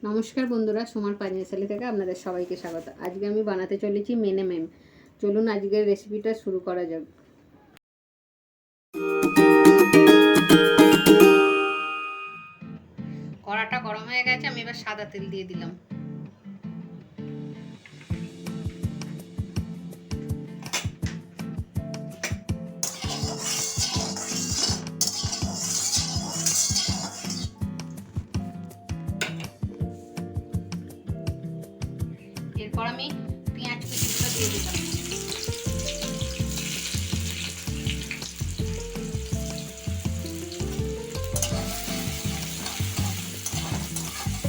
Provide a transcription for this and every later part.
নমস্কার বন্ধুরা, সোমার পাঁচমিশালি থেকে আপনাদের সবাইকে স্বাগত। আজকে আমি বানাতে চলেছি মেনেমেম। চলুন আজকের রেসিপিটা শুরু করা যাক। কড়াটা গরম হয়ে গেছে, আমি এবার সাদা তেল দিয়ে দিলাম। এরপর আমি পেঁয়াজ কুচিগুলো দিয়ে দিলাম।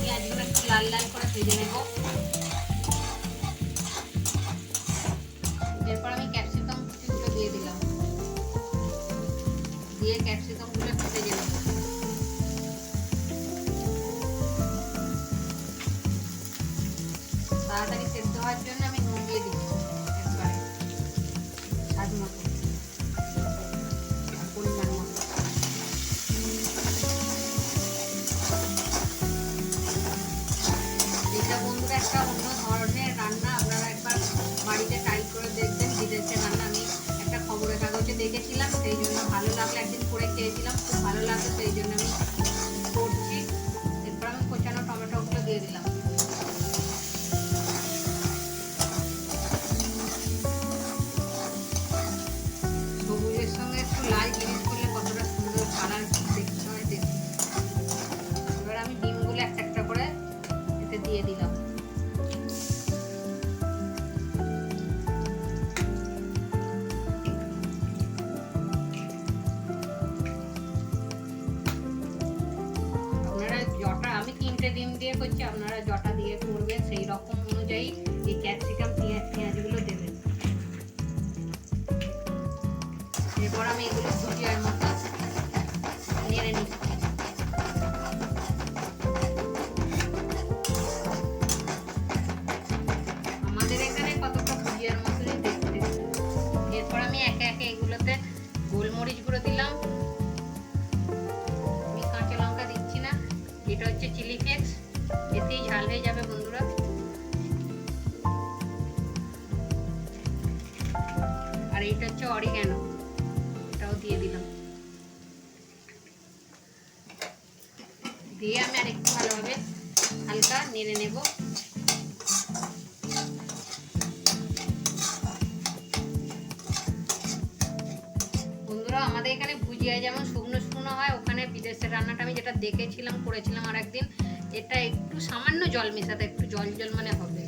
পেঁয়াজগুলো একটু লাল লাল করে ভেজে নেব। এরপর আমি ক্যাপসিকাম কুচিগুলো দিয়ে দিলাম, দিয়ে ক্যাপসিকামগুলো একটু ভেজে নেব। তাড়াতাড়ি সেদ্ধ হওয়ার জন্য আমি নুন দিয়ে দিচ্ছি একবারে স্বাদ মতো, পরিমাণ মতো। এটা বন্ধুরা একটা অন্য ধরনের রান্না, আপনারা একবার বাড়িতে ট্রাই করে দেখবেন। বিদেশের রান্না আমি একটা খবরের কাগজে দেখেছিলাম, সেই জন্য ভালো লাগলো, একদিন করে খেয়েছিলাম, খুব ভালো লাগলো, সেই জন্য আমি করছি। এরপর আমি কোচানো টমেটোগুলো দিয়ে দিলাম। সবুজের সঙ্গে একটু লাল জিনিস করলে কতটা সুন্দর কালার দেখতে হয় দেখুন। এবার আমি ডিমগুলো একটা একটা করে এতে দিয়ে দিলাম। আপনারা জটা, আমি 3টে ডিম দিয়ে করছি, আপনারা জটা দিয়ে করবেন, সেই রকম অনুযায়ী এই ক্যাপসিকাম পেঁয়াজগুলো দেবেন। এরপর আমি এগুলো ভুজিয়ার মতো নেড়ে নিচ্ছি। আমাদের এখানে কতটা ভুজিয়ার মতোই দেখতে। এরপর আমি একে একে এগুলোতে গোলমরিচ গুঁড়ো দিলাম, আমি কাঁচা লঙ্কা দিচ্ছি না, এটা হচ্ছে চিলি ফ্লেক্স, এতেই ঝাল হয়ে যাবে বন্ধুরা। আর এটা হচ্ছে অরিগ্যানো, এটাও দিয়ে দিলাম। দিয়ে আমি আরেকটু ভালোভাবে হালকা নেড়ে নেব। বন্ধুরা, আমাদের এখানে ভুজিয়া যেমন শুকনো শুকনো হয়, ওখানে বিদেশের রান্নাটা আমি যেটা দেখেছিলাম, করেছিলাম আর একদিন, এটা একটু সামান্য জল মেশাতে, একটু জল জল মানে হবে।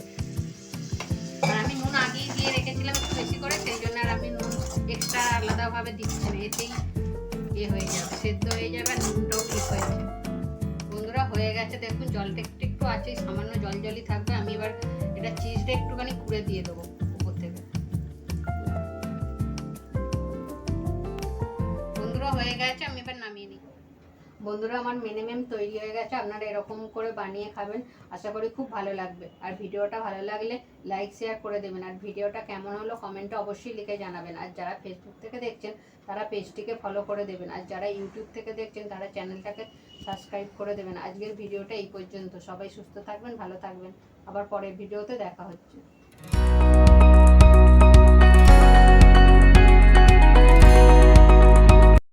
আর আমি নুন আগেই দিয়ে রেখেছিলাম একটু বেশি করে, সেই জন্য আর আমি নুন এক্সট্রা আলাদাভাবে দিচ্ছি না, এতেই হয়ে যাবে, সেদ্ধ হয়ে যাবে, আর নুনটাও ঠিক হয়েছে। বন্ধুরা হয়ে গেছে দেখুন, জলটা একটু একটু আছে, সামান্য জল জলই থাকবে। আমি এবার এটা চিজটা একটুখানি কুড়ে দিয়ে দেবো উপর থেকে। বন্ধুরা হয়ে গেছে, আমি এবার নামিয়ে নিই। বন্ধুরা, আমার মেনেমেম তৈরি হয়ে গেছে, আপনারা এরকম করে বানিয়ে খাবেন, আশা করি খুব ভালো লাগবে। আর ভিডিওটা ভালো লাগলে লাইক শেয়ার করে দেবেন, আর ভিডিওটা কেমন হলো কমেন্টে অবশ্যই লিখে জানাবেন। আর যারা ফেসবুক থেকে দেখছেন তারা পেজটিকে ফলো করে দেবেন, আর যারা ইউটিউব থেকে দেখছেন তারা চ্যানেলটাকে সাবস্ক্রাইব করে দেবেন। আজকের ভিডিওটা এই পর্যন্ত, সবাই সুস্থ থাকবেন, ভালো থাকবেন, আবার পরের ভিডিওতে দেখা হচ্ছে।